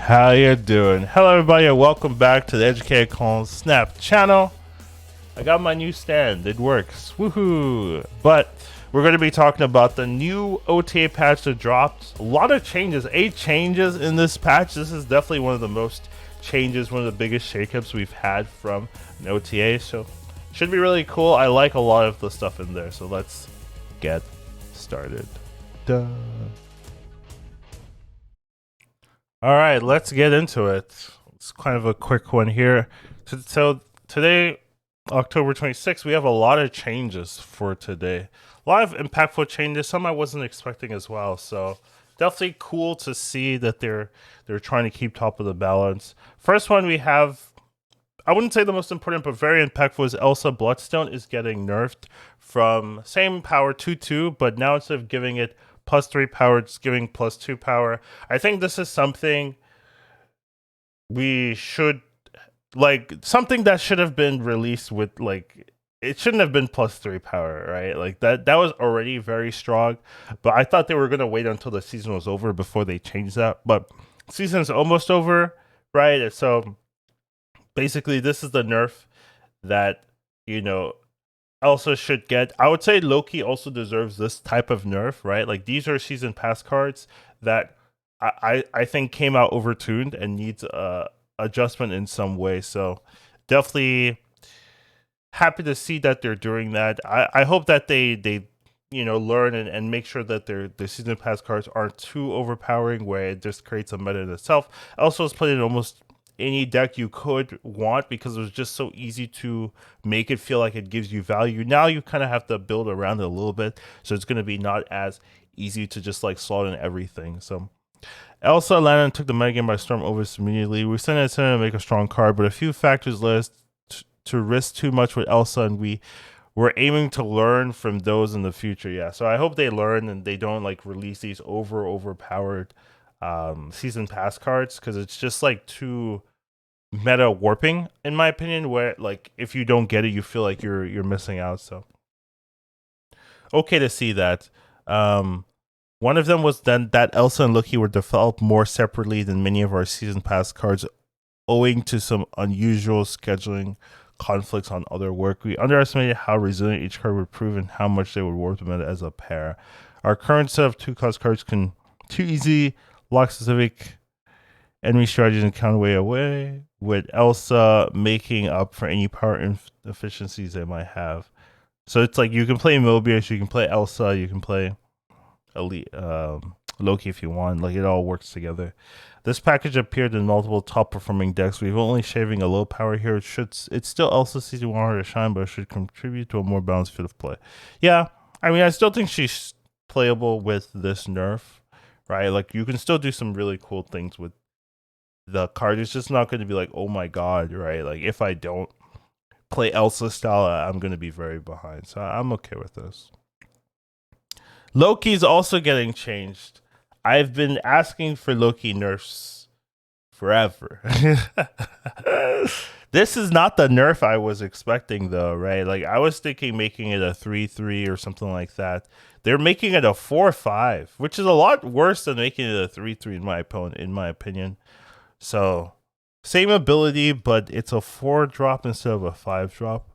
How you doing? Hello everybody and welcome back to the Educatedcollins Snap channel. I got my new stand, it works, woohoo! But we're going to be talking about the new OTA patch that dropped. A lot of changes, 8 changes in this patch. This is definitely one of the most changes, one of the biggest shakeups we've had from an OTA, so should be really cool. I like a lot of the stuff in there, so let's get started. Duh. All right, let's get into it. It's kind of a quick one here. So today, October 26th, we have a lot of changes for today. A lot of impactful changes, some I wasn't expecting as well. So definitely cool to see that they're trying to keep top of the balance. First one we have, I wouldn't say the most important, but very impactful, is Elsa Bloodstone is getting nerfed from same power 2/2, but now instead of giving it +3 power, it's giving +2 power. I think this is something we should, like, something that should have been released with, like, it shouldn't have been +3 power, right? Like that was already very strong, but I thought they were gonna wait until the season was over before they changed that. But season's almost over, right? So basically this is the nerf that, you know, Elsa should get. I would say Loki also deserves this type of nerf, right? Like these are season pass cards that I think came out overtuned and needs adjustment in some way. So definitely happy to see that they're doing that. I hope that they you know, learn and make sure that their season pass cards aren't too overpowering where it just creates a meta in itself. Also, it's played in almost any deck you could want because it was just so easy to make it feel like it gives you value. Now you kind of have to build around it a little bit, so it's going to be not as easy to just like slot in everything. So Elsa Landon took the metagame by storm almost immediately. We sent it to make a strong card, but a few factors led us to risk too much with Elsa, and we're aiming to learn from those in the future. Yeah, so I hope they learn and they don't like release these overpowered season pass cards, because it's just like too meta warping in my opinion, where like if you don't get it you feel like you're missing out. So okay to see that. One of them was then that Elsa and Loki were developed more separately than many of our season pass cards, owing to some unusual scheduling conflicts on other work. We underestimated how resilient each card would prove and how much they would warp the meta as a pair. Our current set of 2-cost cards can too easy lock specific enemy strategies and counter away, with Elsa making up for any power inefficiencies they might have. So it's like you can play Mobius, you can play Elsa, you can play Elite, Loki if you want. Like it all works together. This package appeared in multiple top performing decks. We've only shaving a low power here. It's still Elsa season 100 to shine, but it should contribute to a more balanced field of play. Yeah, I mean I still think she's playable with this nerf, right? Like you can still do some really cool things with the card. Is just not going to be like, oh my god, right? Like if I don't play Elsa style, I'm going to be very behind. So I'm okay with this. Loki's also getting changed. I've been asking for Loki nerfs forever. This is not the nerf I was expecting though, right? Like I was thinking making it a 3/3 or something like that. They're making it a 4/5, which is a lot worse than making it a 3/3 in my opinion. So same ability, but it's a 4-drop instead of a 5-drop.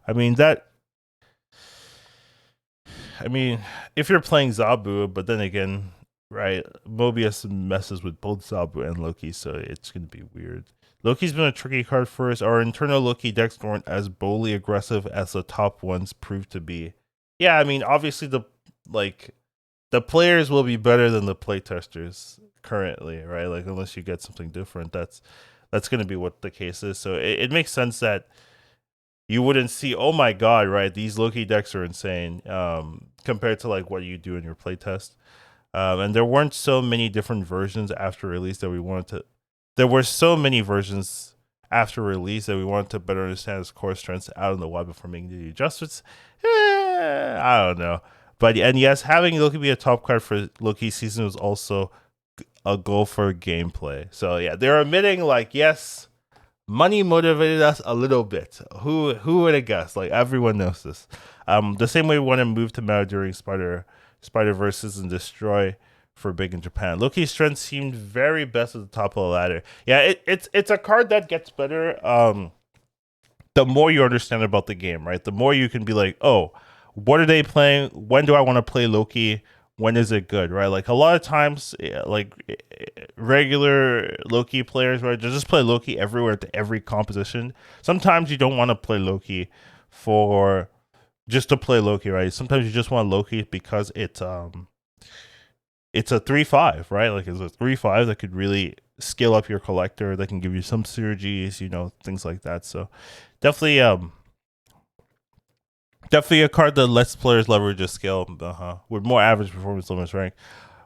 I mean if you're playing Zabu, but then again, right, Mobius messes with both Zabu and Loki, so it's gonna be weird. Loki's been a tricky card for us. Our internal Loki decks weren't as boldly aggressive as the top ones proved to be. Yeah, I mean obviously the players will be better than the playtesters currently, right? Like unless you get something different, that's going to be what the case is. So it makes sense that you wouldn't see, oh my god, right, these Loki decks are insane compared to like what you do in your playtest. And there weren't so many different versions after release that we wanted to. There were so many versions after release that we wanted to better understand its core strengths out in the wild before making the adjustments. I don't know. But and yes, having Loki be a top card for Loki season was also a goal for gameplay. So yeah, they're admitting like, yes, money motivated us a little bit. Who would have guessed? Like everyone knows this. The same way we want to move to meta during Spider Versus and destroy for big in Japan. Loki's strength seemed very best at the top of the ladder. Yeah, it's a card that gets better the more you understand about the game, right? The more you can be like, oh, what are they playing? When do I want to play Loki? When is it good, right? Like a lot of times, like regular Loki players, right, they just play Loki everywhere to every composition. Sometimes you don't want to play Loki for just to play Loki, right? Sometimes you just want Loki because it's a 3/5, right? Like it's a 3/5 that could really scale up your collector, that can give you some synergies, you know, things like that. So definitely definitely a card that lets players leverage a skill with more average performance limits rank.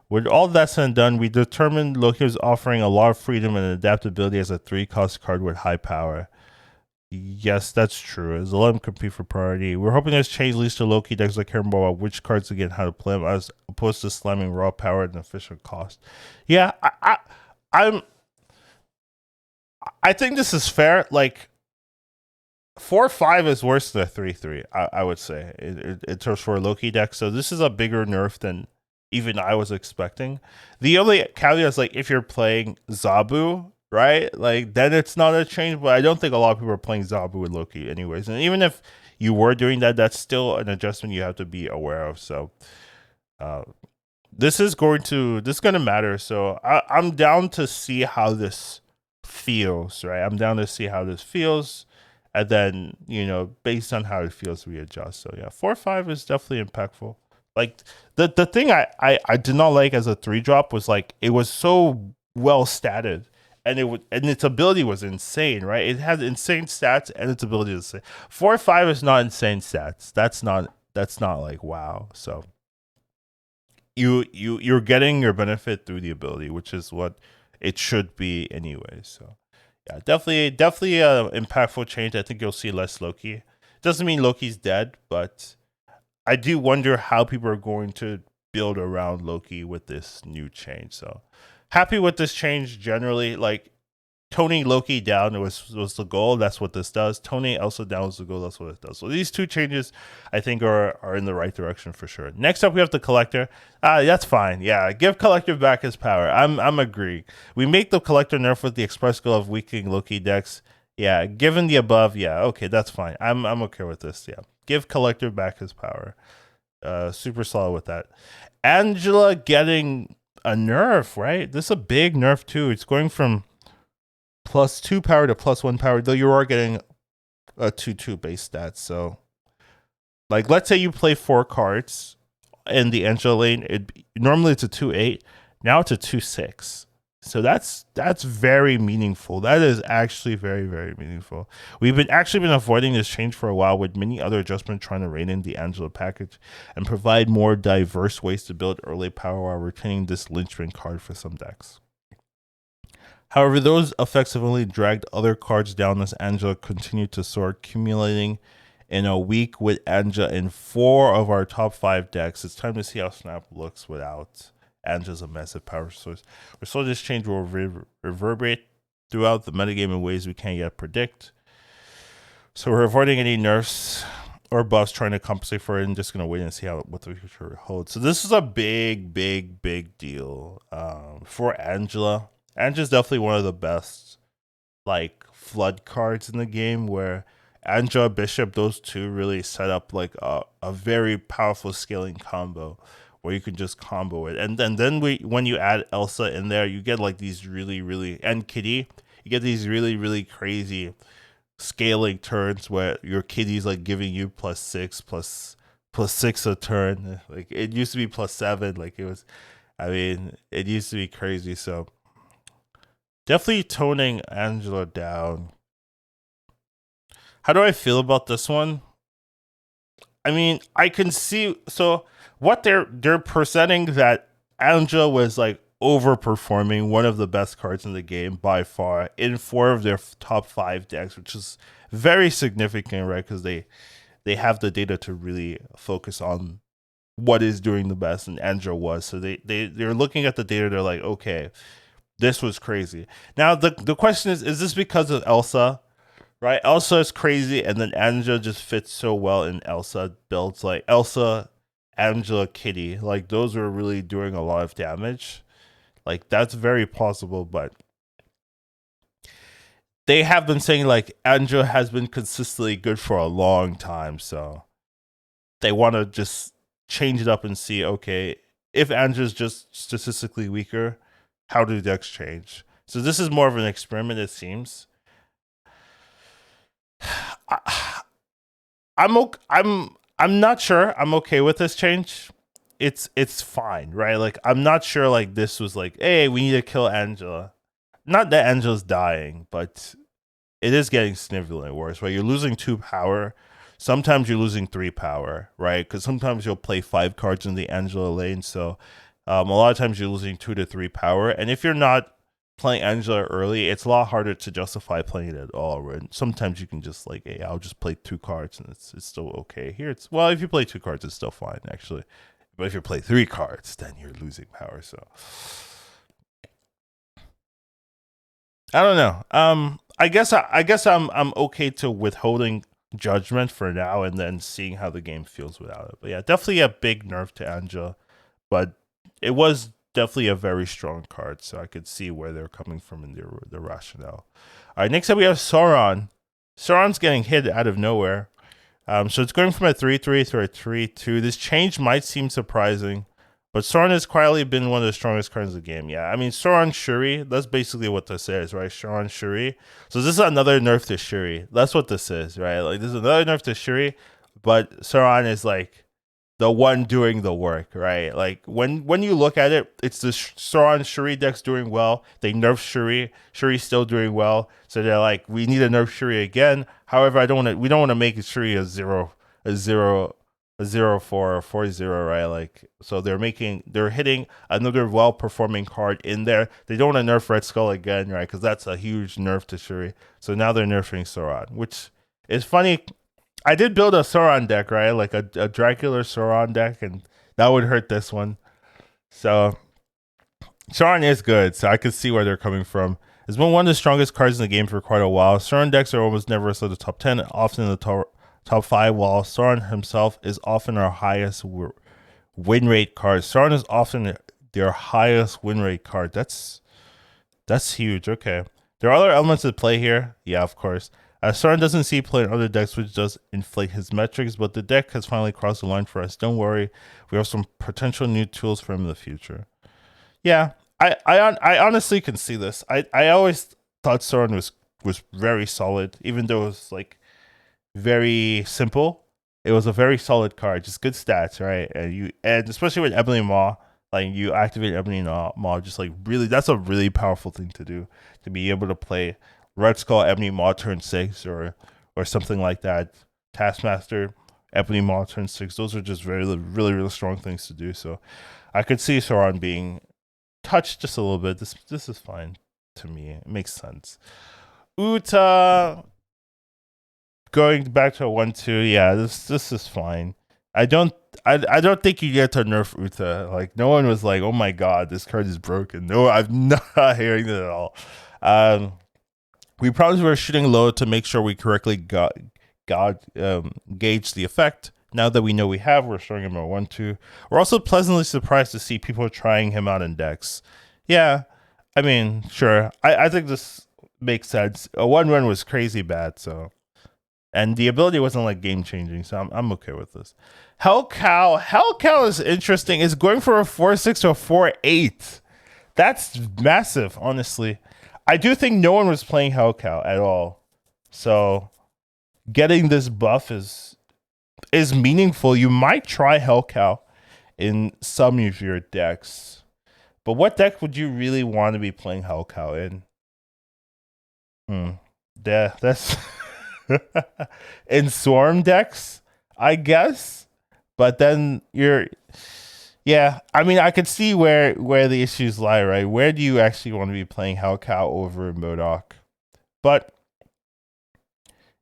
With all that said and done, we determined Loki was offering a lot of freedom and adaptability as a 3-cost card with high power. Yes, that's true. As a lot of them compete for priority. We're hoping this change leads to Loki decks that care more about which cards to get and how to play them, as opposed to slamming raw power at an efficient cost. Yeah, I think this is fair. Like 4/5 is worse than a 3/3. I would say in terms for a Loki deck. So this is a bigger nerf than even I was expecting. The only caveat is like if you're playing Zabu, right? Like then it's not a change, but I don't think a lot of people are playing Zabu with Loki anyways. And even if you were doing that, that's still an adjustment you have to be aware of. So this is going to matter. So I'm down to see how this feels, right? I'm down to see how this feels. And then, you know, based on how it feels, we adjust. So yeah, 4/5 is definitely impactful. Like the thing I did not like as a 3-drop was like it was so well statted, and its ability was insane, right? It had insane stats and its ability to say 4/5 is not insane stats. That's not like wow. So you're getting your benefit through the ability, which is what it should be anyway. So yeah, definitely a impactful change. I think you'll see less Loki. Doesn't mean Loki's dead, but I do wonder how people are going to build around Loki with this new change. So happy with this change generally. Like toning Loki down was the goal. That's what this does. Toning Elsa down was the goal. That's what it does. So these two changes, I think, are in the right direction for sure. Next up, we have the Collector. That's fine. Yeah, give Collector back his power. I'm agreeing. We make the Collector nerf with the express goal of weakening Loki decks. Yeah, given the above, yeah, okay, that's fine. I'm okay with this. Yeah, give Collector back his power. Super solid with that. Angela getting a nerf, right? This is a big nerf too. It's going from +2 power to +1 power, though you are getting a 2/2 base stats. So, like, let's say you play 4 cards in the Angela lane. Normally it's a 2/8. Now it's a 2/6. So that's very meaningful. That is actually very, very meaningful. We've been avoiding this change for a while, with many other adjustments trying to rein in the Angela package and provide more diverse ways to build early power while retaining this linchpin card for some decks. However, those effects have only dragged other cards down as Angela continued to soar, accumulating in a week with Angela in 4 of our top 5 decks. It's time to see how Snap looks without Angela's a massive power source. We're so this change will reverberate throughout the metagame in ways we can't yet predict. So we're avoiding any nerfs or buffs trying to compensate for it, and just going to wait and see what the future holds. So this is a big deal for Angela. Angela's definitely one of the best like flood cards in the game, where Angela, Bishop, those two really set up like a very powerful scaling combo where you can just combo it. And then when you add Elsa in there, you get like these really and Kitty, you get these really crazy scaling turns where your Kitty's like giving you +6 +6 a turn. Like it used to be +7. Like it used to be crazy. So definitely toning Angela down. How do I feel about this one? I mean, I can see, so what they're presenting, that Angela was like overperforming one of the best cards in the game by far in 4 of their top 5 decks, which is very significant, right? Because they have the data to really focus on what is doing the best, and Angela was. So they're looking at the data, they're like, okay, this was crazy. Now the question is this because of Elsa? Right, Elsa is crazy, and then Angela just fits so well in Elsa builds. Like Elsa Angela Kitty. Like those were really doing a lot of damage. Like that's very possible, but they have been saying like Angela has been consistently good for a long time, so they want to just change it up and see, okay, if Angela's just statistically weaker, how do decks change? So this is more of an experiment, it seems. I'm not sure. I'm okay with this change. It's fine, right? Like I'm not sure like this was like, hey, we need to kill Angela. Not that Angela's dying, but it is getting significantly worse, right? You're losing 2 power. Sometimes you're losing 3 power, right? Because sometimes you'll play 5 cards in the Angela lane. So a lot of times you're losing 2 to 3 power. And if you're not playing Angela early, it's a lot harder to justify playing it at all. Right? Sometimes you can just like, hey, I'll just play 2 cards and it's still okay. Here it's, well, if you play 2 cards, it's still fine, actually. But if you play 3 cards, then you're losing power. So I don't know. I guess I'm okay to withholding judgment for now and then seeing how the game feels without it. But yeah, definitely a big nerf to Anja, but it was definitely a very strong card, so I could see where they're coming from in their rationale. All right, next up we have Sauron. Sauron's getting hit out of nowhere. So it's going from a 3/3 to a 3/2. This change might seem surprising, but Sauron has quietly been one of the strongest cards in the game. Yeah, I mean, Sauron Shuri, that's basically what this is, right? Sauron Shuri. So this is another nerf to Shuri. That's what this is, right? Like, this is another nerf to Shuri, but Sauron is like the one doing the work, right? Like, when you look at it, it's the Sauron Shuri decks doing well. They nerf Shuri. Shuri's still doing well. So they're like, we need to nerf Shuri again. However, we don't want to make Shuri a 0-4 or 4-0, right? Like, so they're hitting another well-performing card in there. They don't want to nerf Red Skull again, right? Because that's a huge nerf to Shuri. So now they're nerfing Sauron, which is funny. I did build a Sauron deck, right? Like a Dracula Sauron deck, and that would hurt this one. So Sauron is good, so I can see where they're coming from. It's been one of the strongest cards in the game for quite a while. Sauron decks are almost never outside the top 10, often in the top 5, while Sauron himself is often our highest win rate card. Sauron is often their highest win rate card. That's huge. Okay. There are other elements at play here. Yeah, of course. Sauron doesn't see play in other decks, which does inflate his metrics, but the deck has finally crossed the line for us. Don't worry. We have some potential new tools for him in the future. Yeah, I honestly can see this. I always thought Sauron was very solid, even though it was like very simple. It was a very solid card, just good stats, right? And especially with Ebony Maw, like you activate Ebony Maw, just like really, that's a really powerful thing to do, to be able to play Red Skull Ebony Maw turn 6 or something like that. Taskmaster Ebony Maw turn 6. Those are just really strong things to do. So I could see Sauron being touched just a little bit. This is fine to me. It makes sense. Uta going back to a 1/2. Yeah, this is fine. I don't think you get to nerf Uta. Like no one was like, oh my god, this card is broken. No, I'm not hearing that at all. We probably were shooting low to make sure we correctly gauge the effect. Now that we know we're showing him a 1/2. We're also pleasantly surprised to see people trying him out in decks. Yeah, I mean, sure. I think this makes sense. A 1/1 was crazy bad, so, and the ability wasn't like game changing, so I'm okay with this. Hellcow is interesting. It's going for a 4/6 to a 4/8. That's massive, honestly. I do think no one was playing Hellcow at all, so getting this buff is meaningful. You might try Hellcow in some of your decks, but what deck would you really want to be playing Hellcow in? Yeah, that's in Swarm decks, I guess. But then yeah, I mean, I could see where the issues lie, right? Where do you actually want to be playing Hellcow over MODOK? But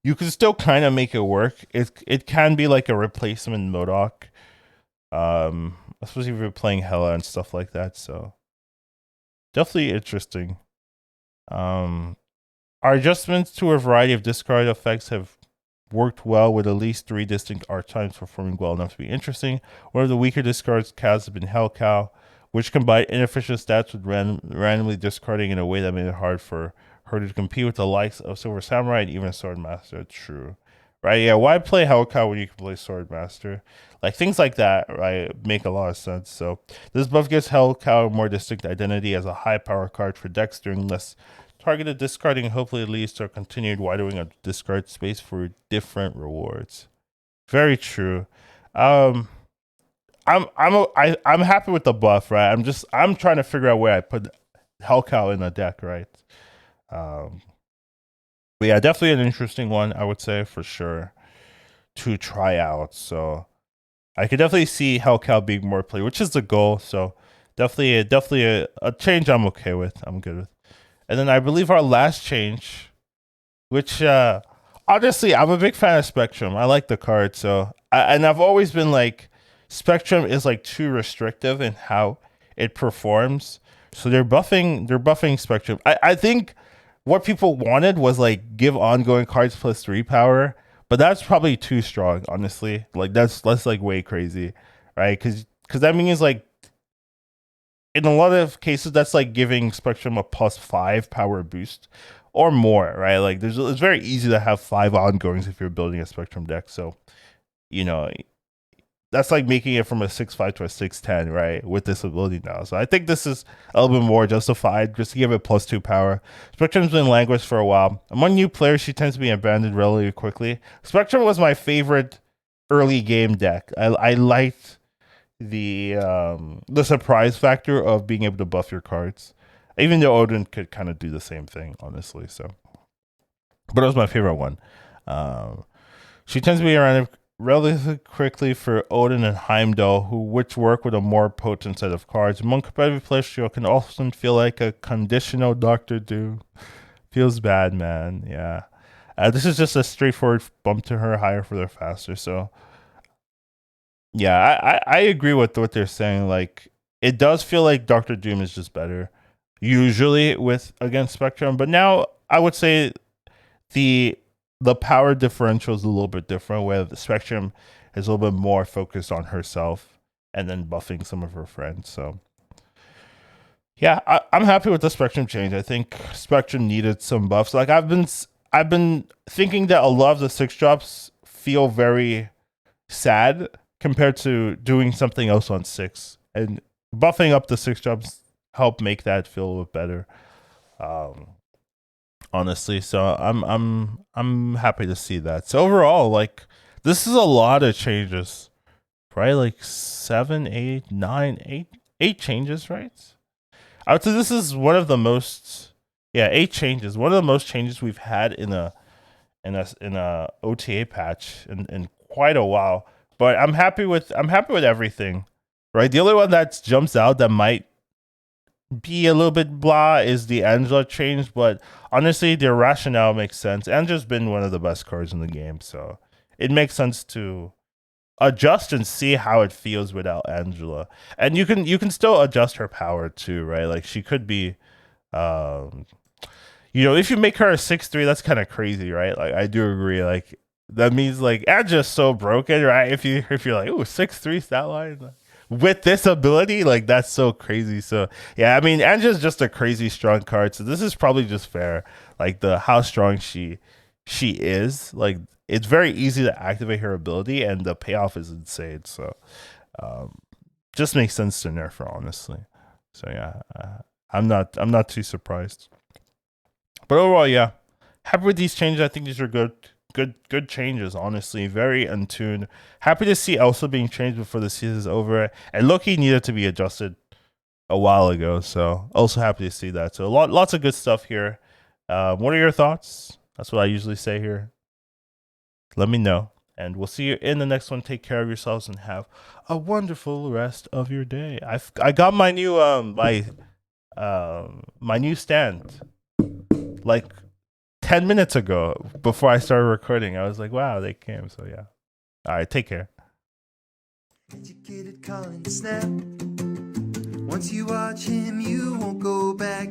you can still kind of make it work. It can be like a replacement MODOK, especially if you're playing Hela and stuff like that. So definitely interesting. Our adjustments to a variety of discard effects have worked well with at least 3 distinct archetypes performing well enough to be interesting. One of the weaker discards cast has been Hellcow, which combined inefficient stats with randomly discarding in a way that made it hard for her to compete with the likes of Silver Samurai and even Swordmaster. True. Right, yeah, why play Hellcow when you can play Swordmaster? Like, things like that, right, make a lot of sense. So, this buff gives Hellcow a more distinct identity as a high power card for decks during less targeted discarding, and hopefully it leads to a continued widening of discard space for different rewards. Very true. I'm happy with the buff, right? I'm trying to figure out where I put Hellcow in the deck, right? But yeah, definitely an interesting one, I would say, for sure, to try out. So I could definitely see Hellcow being more played, which is the goal. So definitely a change I'm okay with. I'm good with. And then I believe our last change, which honestly, I'm a big fan of Spectrum. I like the card. So and I've always been like, Spectrum is like too restrictive in how it performs. So they're buffing Spectrum. I think what people wanted was like give ongoing cards +3 power, but that's probably too strong, honestly. Like that's like way crazy, right? Because that means like in a lot of cases that's like giving Spectrum a +5 power boost or more, right? Like it's very easy to have 5 ongoings if you're building a Spectrum deck. So you know, that's like making it from a 6/5 to a 6/10, right? With this ability now. So I think this is a little bit more justified just to give it +2 power. Spectrum's been languished for a while. Among new players, she tends to be abandoned relatively quickly. Spectrum was my favorite early game deck. I liked the surprise factor of being able to buff your cards. Even though Odin could kind of do the same thing, honestly. So, but it was my favorite one. She tends to be around relatively quickly for Odin and Heimdall, which work with a more potent set of cards. Among competitive players, she can often feel like a conditional Doctor Doom. Feels bad, man. Yeah. This is just a straightforward bump to her, higher for their faster. So, yeah, I agree with what they're saying. Like, it does feel like Doctor Doom is just better, usually against Spectrum. But now I would say the power differential is a little bit different, where the Spectrum is a little bit more focused on herself and then buffing some of her friends. So yeah, I'm happy with the Spectrum change. I think Spectrum needed some buffs. Like I've been thinking that a lot of the 6-drops feel very sad compared to doing something else on 6, and buffing up the 6-drops help make that feel a little bit better. Honestly, so I'm happy to see that. So overall, like, this is a lot of changes, right? Like 7, 8, 9, 8 changes, right? I would say this is one of the most, 8 changes. One of the most changes we've had in a OTA patch in quite a while. But I'm happy with everything, right? The only one that jumps out that might be a little bit blah is the Angela change, but honestly, their rationale makes sense. Angela's been one of the best cards in the game, so it makes sense to adjust and see how it feels without Angela. And you can still adjust her power too, right? Like she could be, if you make her a 6/3, that's kind of crazy, right? Like I do agree. Like that means like Angela's so broken, right? If you're like, ooh, 6/3 stat line. With this ability, like that's so crazy. So yeah, I mean, Angela's just a crazy strong card. So this is probably just fair. Like how strong she is. Like it's very easy to activate her ability, and the payoff is insane. So just makes sense to nerf her, honestly. So yeah, I'm not too surprised. But overall, yeah, happy with these changes. I think these are good changes, honestly. Very in tune. Happy to see Elsa being changed before the season is over, and Loki needed to be adjusted a while ago, so also happy to see that. So lots of good stuff here. What are your thoughts? That's what I usually say here. Let me know, and we'll see you in the next one. Take care of yourselves and have a wonderful rest of your day. I got my new my new stand like 10 minutes ago before I started recording. I was like, wow, they came. So yeah. All right, take care. Educatedcollins snap. Once you watch him, you won't go back.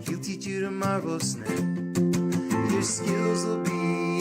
He'll teach you to marvel snap. Your skills will be